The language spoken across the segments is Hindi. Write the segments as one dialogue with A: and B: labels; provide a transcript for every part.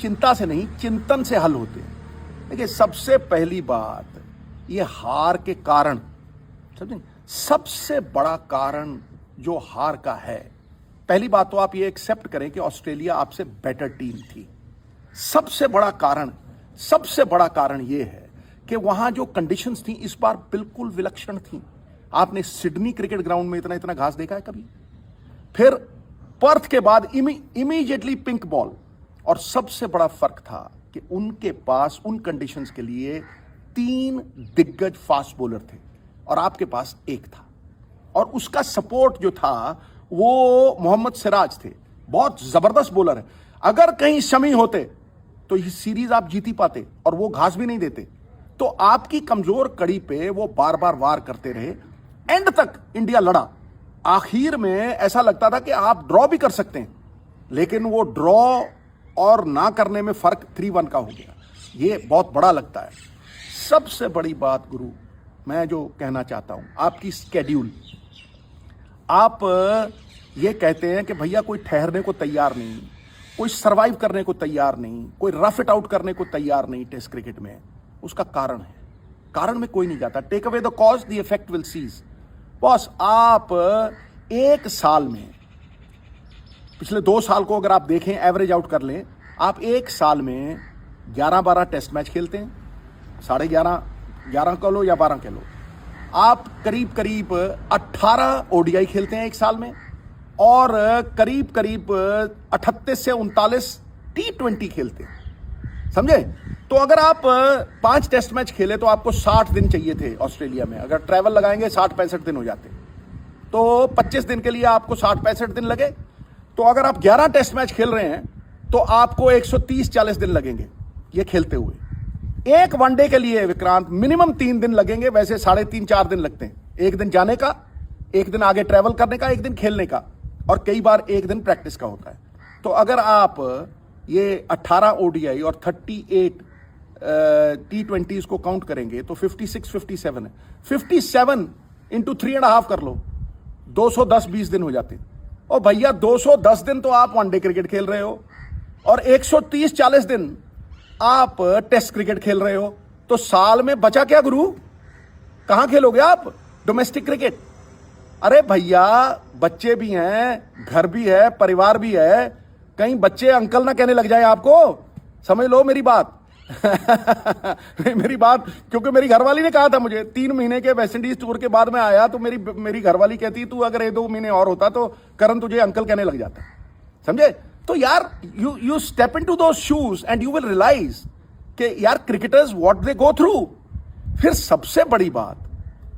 A: चिंता से नहीं, चिंतन से हल होते हैं। देखिए, सबसे पहली बात, ये हार के कारण, समझे, सबसे बड़ा कारण जो हार का है, पहली बात तो आप ये एक्सेप्ट करें कि ऑस्ट्रेलिया आपसे बेटर टीम थी। सबसे बड़ा कारण ये है कि वहां जो कंडीशंस थी इस बार बिल्कुल विलक्षण थी। आपने सिडनी क्रिकेट ग्राउंड में इतना इतना घास देखा है कभी? फिर पर्थ के बाद इमीडिएटली पिंक बॉल। और सबसे बड़ा फर्क था कि उनके पास उन कंडीशंस के लिए 3 दिग्गज फास्ट बॉलर थे और आपके पास एक था, और उसका सपोर्ट जो था वो मोहम्मद सिराज थे। बहुत जबरदस्त बॉलर है। अगर कहीं शमी होते तो ये सीरीज आप जीती पाते, और वो घास भी नहीं देते। तो आपकी कमजोर कड़ी पे वो बार बार वार करते रहे। एंड तक इंडिया लड़ा। आखिर में ऐसा लगता था कि आप ड्रॉ भी कर सकते हैं, लेकिन वो ड्रॉ और ना करने में फर्क 3-1 का हो गया। ये बहुत बड़ा लगता है। सबसे बड़ी बात गुरु, मैं जो कहना चाहता हूं, आपकी स्केड्यूल। आप ये कहते हैं कि भैया कोई ठहरने को तैयार नहीं, कोई सरवाइव करने को तैयार नहीं, कोई रफ इट आउट करने को तैयार नहीं टेस्ट क्रिकेट में। उसका कारण है, कारण में कोई नहीं जाता। Take away the cause, the effect will cease. Boss, आप एक साल में, पिछले 2 साल को अगर आप देखें, एवरेज आउट कर लें, आप एक साल में 11-12 टेस्ट मैच खेलते हैं। 11.5 कह लो या 12 कह लो। आप करीब करीब 18 ओडीआई खेलते हैं एक साल में, और करीब करीब 38 से 39 T20 खेलते हैं। समझे? तो अगर आप 5 टेस्ट मैच खेले तो आपको 60 दिन चाहिए थे ऑस्ट्रेलिया में। अगर ट्रैवल लगाएंगे 60-65 दिन हो जाते। तो 25 दिन के लिए आपको 60-65 दिन लगे। तो अगर आप 11 टेस्ट मैच खेल रहे हैं तो आपको 130-40 दिन लगेंगे ये खेलते हुए। एक वनडे के लिए विक्रांत मिनिमम 3 दिन लगेंगे, वैसे 3.5-4 दिन लगते हैं। एक दिन जाने का, एक दिन आगे ट्रैवल करने का, एक दिन खेलने का, और कई बार एक दिन प्रैक्टिस का होता है। तो अगर आप ये 18 ओडीआई और 38 T20 को काउंट करेंगे तो 56-57 है। 57 इंटू 3.5 कर लो, 210-20 दिन हो जाते हैं। और भैया 210 दिन तो आप वनडे क्रिकेट खेल रहे हो, और 130-40 दिन आप टेस्ट क्रिकेट खेल रहे हो। तो साल में बचा क्या गुरु? कहां खेलोगे आप डोमेस्टिक क्रिकेट? अरे भैया, बच्चे भी हैं, घर भी है, परिवार भी है। कहीं बच्चे अंकल ना कहने लग जाए आपको। समझ लो मेरी बात। मेरी बात, क्योंकि मेरी घरवाली ने कहा था मुझे 3 महीने के वेस्ट इंडीज टूर के बाद मैं आया तो मेरी घरवाली कहती, तू अगर 1-2 महीने और होता तो करण तुझे अंकल कहने लग जाता। समझे? तो यार, you step into those shoes and you will realize कि यार cricketers what they go through. फिर सबसे बड़ी बात,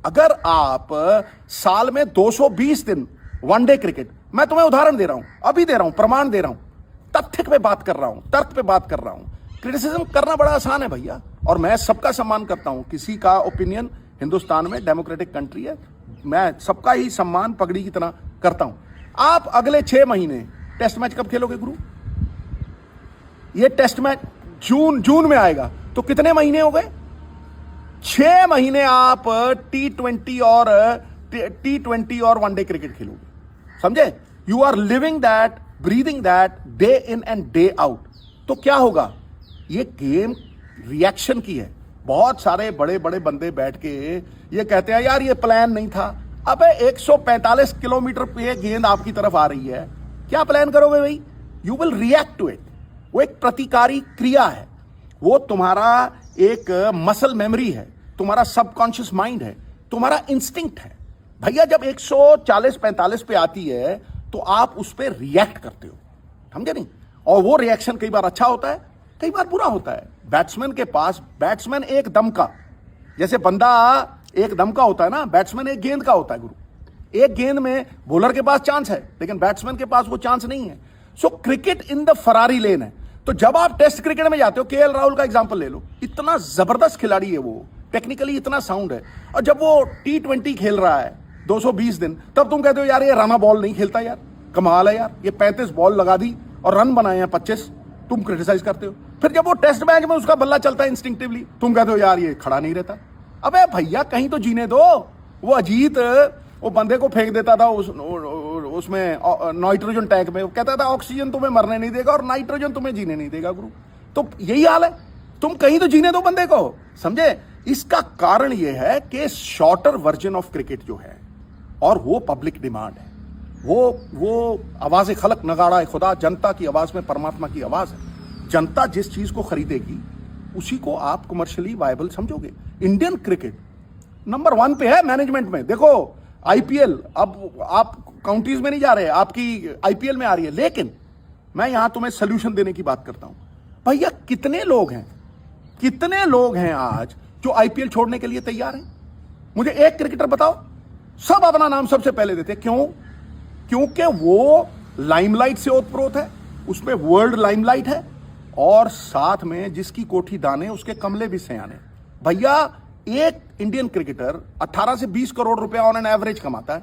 A: अगर आप साल में 220 दिन वनडे क्रिकेट, मैं तुम्हें उदाहरण दे रहा हूं, अभी दे रहा हूं, प्रमाण दे रहा हूं, तथ्य पे बात कर रहा हूं, तर्क पे बात कर रहा हूं। क्रिटिसिज्म करना बड़ा आसान है भैया, और मैं सबका सम्मान करता हूं। किसी का ओपिनियन, हिंदुस्तान में डेमोक्रेटिक कंट्री है, मैं सबका ही सम्मान पगड़ी की तरह करता हूं। आप अगले 6 महीने टेस्ट मैच कब खेलोगे गुरु? ये टेस्ट मैच जून में आएगा, तो कितने महीने हो गए? 6 महीने आप T20 और वनडे क्रिकेट खेलोगे। समझे? You are living that, breathing that day in and day out. तो क्या होगा? ये गेम रिएक्शन की है। बहुत सारे बड़े बड़े बंदे बैठ के ये कहते हैं यार ये प्लान नहीं था। अबे 145 किलोमीटर पे गेंद आपकी तरफ आ रही है, क्या प्लान करोगे भाई? You will react to it. वो एक प्रतिकारी क्रिया है, वो तुम्हारा एक मसल मेमोरी है, तुम्हारा सबकॉन्शियस माइंड है, तुम्हारा इंस्टिंक्ट है। भैया जब 140-45 पे आती है तो आप उस पर रिएक्ट करते हो। समझे नहीं? और वो रिएक्शन कई बार अच्छा होता है, कई बार बुरा होता है। बैट्समैन के पास, बैट्समैन एक दम का, जैसे बंदा एक दम का होता है ना, बैट्समैन एक गेंद का होता है गुरु। एक गेंद में बॉलर के पास चांस है, लेकिन बैट्समैन के पास वो चांस नहीं है। सो क्रिकेट इन द फरारी लेन है। तो जब आप टेस्ट क्रिकेट में जाते हो, केएल राहुल का एग्जांपल ले लो, इतना जबरदस्त खिलाड़ी है वो, टेक्निकली इतना साउंड है, और जब वो T20 खेल रहा है 220 दिन, तब तुम कहते हो यार ये राना बॉल नहीं खेलता, यार कमाल है यार, ये 35 बॉल लगा दी और रन बनाए हैं 25, तुम क्रिटिसाइज करते हो। फिर जब वो टेस्ट मैच में उसका बल्ला चलता है इंस्टिंक्टिवली, तुम कहते हो यार ये खड़ा नहीं रहता। अबे भैया कहीं तो जीने दो। वो अजीत वो बंदे को फेंक देता था उसमें नाइट्रोजन टैंक में, वो कहता था ऑक्सीजन तुम्हें मरने नहीं देगा और नाइट्रोजन तुम्हें जीने नहीं देगा गुरु। तो यही हाल है, तुम कहीं तो जीने दो बंदे को, समझे। इसका कारण यह है कि शॉर्टर वर्जन ऑफ क्रिकेट जो है, और वो पब्लिक डिमांड है, वो आवाज खलक नगाड़ा है खुदा, जनता की आवाज में परमात्मा की आवाज है। जनता जिस चीज को खरीदेगी उसी को आप कमर्शियली वायबल समझोगे। इंडियन क्रिकेट नंबर 1 पे है मैनेजमेंट में। देखो आईपीएल, अब आप काउंटीज में नहीं जा रहे, आपकी आईपीएल में आ रही है, लेकिन मैं यहां तुम्हें सोल्यूशन देने की बात करता हूं। भैया कितने लोग हैं आज जो आईपीएल छोड़ने के लिए तैयार हैं? मुझे एक क्रिकेटर बताओ, सब अपना नाम सबसे पहले देते। क्यों? क्योंकि वो लाइमलाइट से ओतप्रोत है, उसमें वर्ल्ड लाइमलाइट है, और साथ में जिसकी कोठी दाने उसके कमले भी सयाने। भैया एक इंडियन क्रिकेटर 18 से 20 करोड़ रुपया ऑन एन एवरेज कमाता है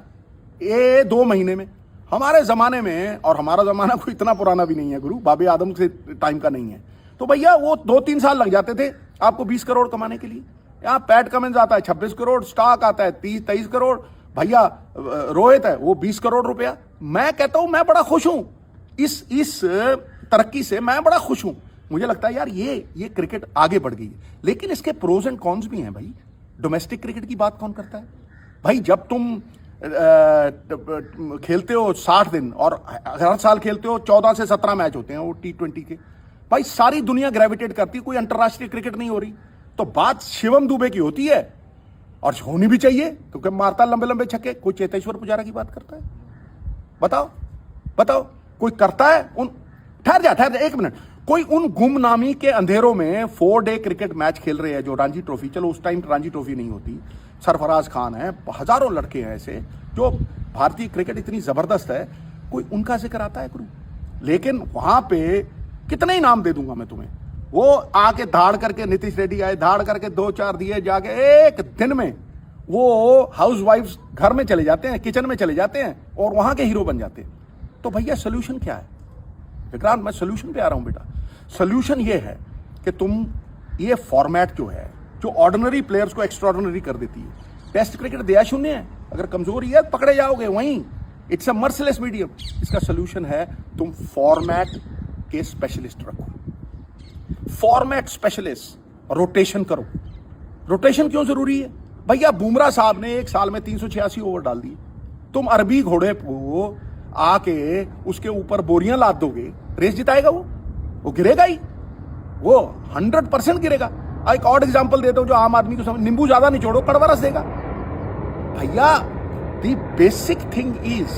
A: ये 2 महीने में। हमारे जमाने में, और हमारा जमाना कोई इतना पुराना भी नहीं है गुरु, बाबे आदम से टाइम का नहीं है, तो भैया वो 2-3 साल लग जाते थे आपको 20 करोड़ कमाने के लिए। यहाँ पैट कमिंस आता है 26 करोड़, स्टॉक आता है 30-23 करोड़, भैया रोहित है वो 20 करोड़ रुपया। मैं कहता हूं मैं बड़ा खुश हूं इस तरक्की से, मैं बड़ा खुश हूं। मुझे लगता है यार ये क्रिकेट आगे बढ़ गई है, लेकिन इसके प्रोज एंड कॉन्स भी हैं भाई। डोमेस्टिक क्रिकेट की बात कौन करता है भाई? जब तुम खेलते हो 60 दिन और हर साल खेलते हो, 14 से 17 मैच होते हैं वो T20 के, भाई सारी दुनिया ग्रेविटेट करती है, कोई अंतरराष्ट्रीय क्रिकेट नहीं हो रही। तो बात शिवम दुबे की होती है, और होनी भी चाहिए, क्योंकि मारता लंबे लंबे छक्के। कोई चेतेश्वर पुजारा की बात करता है? बताओ कोई करता है? ठहर जा 1 मिनट। कोई उन गुमनामी के अंधेरों में 4 डे क्रिकेट मैच खेल रहे हैं जो रणजी ट्रॉफी, चलो उस टाइम रणजी ट्रॉफी नहीं होती, सरफराज खान है, हजारों लड़के हैं ऐसे जो भारतीय क्रिकेट इतनी जबरदस्त है, कोई उनका जिक्र आता है गुरु? लेकिन वहां पे कितने ही नाम दे दूंगा मैं तुम्हें, वो आके धाड़ करके, नीतीश रेड्डी आए, धाड़ करके 2-4 दिए, जाके एक दिन में वो हाउस वाइफ्स घर में चले जाते हैं, किचन में चले जाते हैं, और वहां के हीरो बन जाते हैं। तो भैया सोल्यूशन क्या है विक्रांत? मैं सोल्यूशन पे आ रहा हूं बेटा। सोल्यूशन ये है कि तुम ये फॉर्मेट जो है, जो ऑर्डिनरी प्लेयर्स को एक्स्ट्राऑर्डिनरी कर देती है, टेस्ट क्रिकेट दया शून्य है, अगर कमजोरी है पकड़े जाओगे वहीं, इट्स अ मर्सिलेस मीडियम। इसका सोल्यूशन है तुम फॉर्मेट के स्पेशलिस्ट रखो, फॉर्मेट स्पेशलिस्ट, रोटेशन करो। रोटेशन क्यों जरूरी है भैया? बुमराह साहब ने 1 साल में 386 ओवर डाल दिए, तुम अरबी घोड़े को आके उसके ऊपर बोरियां लाद दोगे, रेस जिताएगा वो गिरेगा ही, वो 100% गिरेगा। एक और एग्जांपल देता हूं जो आम आदमी को समझ, नींबू ज्यादा निचोड़ो कड़वा रस देगा। भैया द बेसिक थिंग इज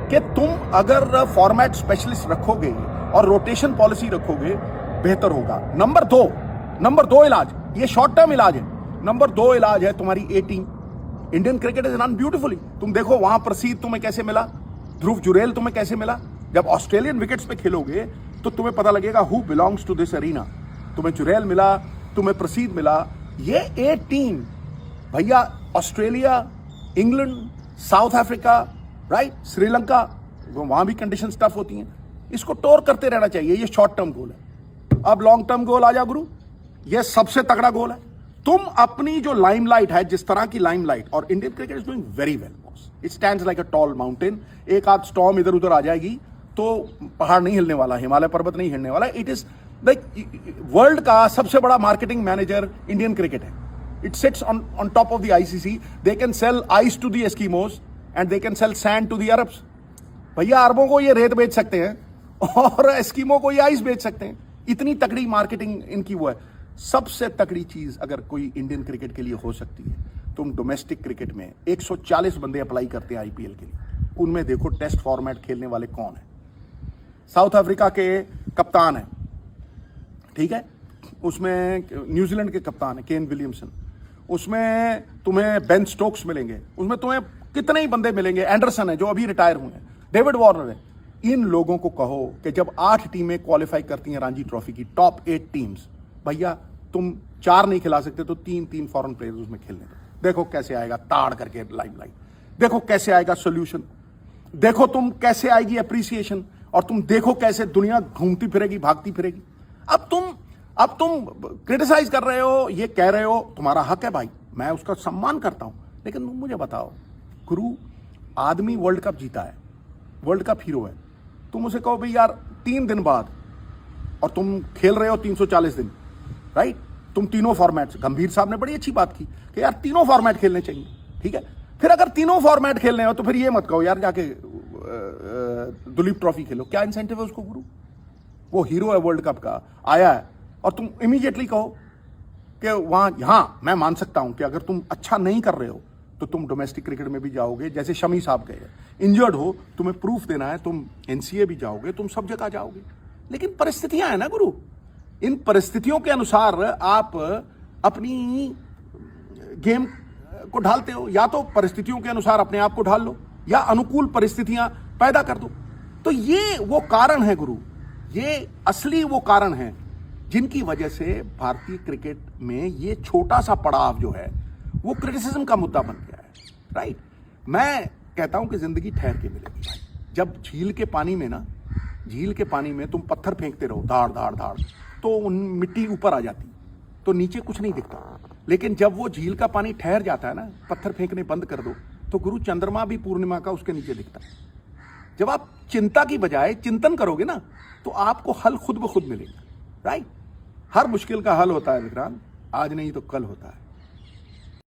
A: कि तुम अगर फॉर्मेट स्पेशलिस्ट रखोगे और रोटेशन पॉलिसी रखोगे, बेहतर होगा। नंबर 2 इलाज, ये शॉर्ट टर्म इलाज है। नंबर 2 इलाज है तुम्हारी A team. Indian cricket is run beautifully. तुम देखो वहां प्रसिद्ध तुम्हें कैसे मिला, ध्रुव जुरेल तुम्हें कैसे मिला। जब ऑस्ट्रेलियन विकेट्स पे खेलोगे तो तुम्हें पता लगेगा who belongs to this arena. तुम्हें जुरेल मिला, तुम्हें प्रसिद्ध मिला। ये ए टीम भैया, Australia, England, South Africa, right, Sri Lanka, वहां भी कंडीशन टफ होती हैं। इसको टोर करते रहना चाहिए। ये शॉर्ट टर्म गोल है। अब लॉन्ग टर्म गोल आ जा गुरु, ये सबसे तगड़ा गोल है। तुम अपनी जो लाइमलाइट है, जिस तरह की लाइमलाइट, और Indian cricket is doing very well boss, it stands like a tall mountain. एक आध स्टॉर्म इधर उधर आ जाएगी तो पहाड़ नहीं हिलने वाला, हिमालय पर्वत नहीं हिलने वाला। इट इज लाइक वर्ल्ड का सबसे बड़ा मार्केटिंग मैनेजर इंडियन क्रिकेट है। It sits on top of the ICC. They can sell ice to the Eskimos and they can sell sand to the Arabs. भैया अरबों को ये रेत बेच सकते हैं और एस्किमो को ये आइस बेच सकते हैं। इतनी तकड़ी मार्केटिंग इनकी वो है। सबसे तकड़ी चीज अगर कोई इंडियन क्रिकेट के लिए हो सकती है, तुम डोमेस्टिक क्रिकेट में 140 बंदे अप्लाई करते हैं आईपीएल के लिए, उनमें देखो टेस्ट फॉर्मेट खेलने वाले कौन है। साउथ अफ्रीका के कप्तान है, ठीक है, उसमें न्यूजीलैंड के कप्तान है केन विलियमसन, उसमें तुम्हें बेन स्टोक्स मिलेंगे, उसमें तुम्हें कितने ही बंदे मिलेंगे, एंडरसन है जो अभी रिटायर हुए हैं, डेविड वार्नर है। इन लोगों को कहो कि जब 8 टीमें क्वालिफाई करती हैं रणजी ट्रॉफी की, टॉप 8 टीम्स, भैया तुम 4 नहीं खिला सकते तो 3 फॉरेन प्लेयर्स उसमें खेलने दो। देखो कैसे आएगा ताड़ करके लाइमलाइट, देखो कैसे आएगा सोल्यूशन, देखो तुम कैसे आएगी अप्रिसिएशन, और तुम देखो कैसे दुनिया घूमती फिरेगी, भागती फिरेगी। अब तुम क्रिटिसाइज कर रहे हो, ये कह रहे हो, तुम्हारा हक है भाई, मैं उसका सम्मान करता हूं, लेकिन तुम मुझे बताओ गुरु, आदमी वर्ल्ड कप जीता है, वर्ल्ड कप हीरो है, तुम उसे कहो भाई यार 3 दिन बाद और तुम खेल रहे हो 340 दिन, राइट? तुम तीनों फॉर्मेट, गंभीर साहब ने बड़ी अच्छी बात की कि यार तीनों फॉर्मेट खेलने चाहिए, ठीक है? फिर अगर तीनों फॉर्मेट खेलने हो तो फिर ये मत कहो यार जाके दुलीप ट्रॉफी खेलो। क्या इंसेंटिव है उसको गुरु? वो हीरो है वर्ल्ड कप का, आया है, और तुम इमीडिएटली कहो कि वहां, हाँ मैं मान सकता हूं कि अगर तुम अच्छा नहीं कर रहे हो तो तुम डोमेस्टिक क्रिकेट में भी जाओगे, जैसे शमी साहब गए, इंजर्ड हो, तुम्हें प्रूफ देना है, तुम एनसीए भी जाओगे, तुम सब जगह जाओगे। लेकिन परिस्थितियां हैं ना गुरु, इन परिस्थितियों के अनुसार आप अपनी गेम को ढालते हो। या तो परिस्थितियों के अनुसार अपने आप को ढाल लो, या अनुकूल परिस्थितियां पैदा कर दो। तो ये वो कारण है गुरु, ये असली वो कारण है जिनकी वजह से भारतीय क्रिकेट में ये छोटा सा पड़ाव जो है वो क्रिटिसिज्म का मुद्दा बन गया है, राइट? मैं कहता हूं कि जिंदगी ठहर के मिलेगी भाई। जब झील के पानी में ना, झील के पानी में तुम पत्थर फेंकते रहो धाड़ धाड़ धाड़, तो उन मिट्टी ऊपर आ जाती, तो नीचे कुछ नहीं दिखता। लेकिन जब वो झील का पानी ठहर जाता है ना, पत्थर फेंकने बंद कर दो, तो गुरु चंद्रमा भी पूर्णिमा का उसके नीचे दिखता है। जब आप चिंता की बजाय चिंतन करोगे ना, तो आपको हल खुद ब खुद मिलेगा, राइट? हर मुश्किल का हल होता है विक्रांत, आज नहीं तो कल होता है।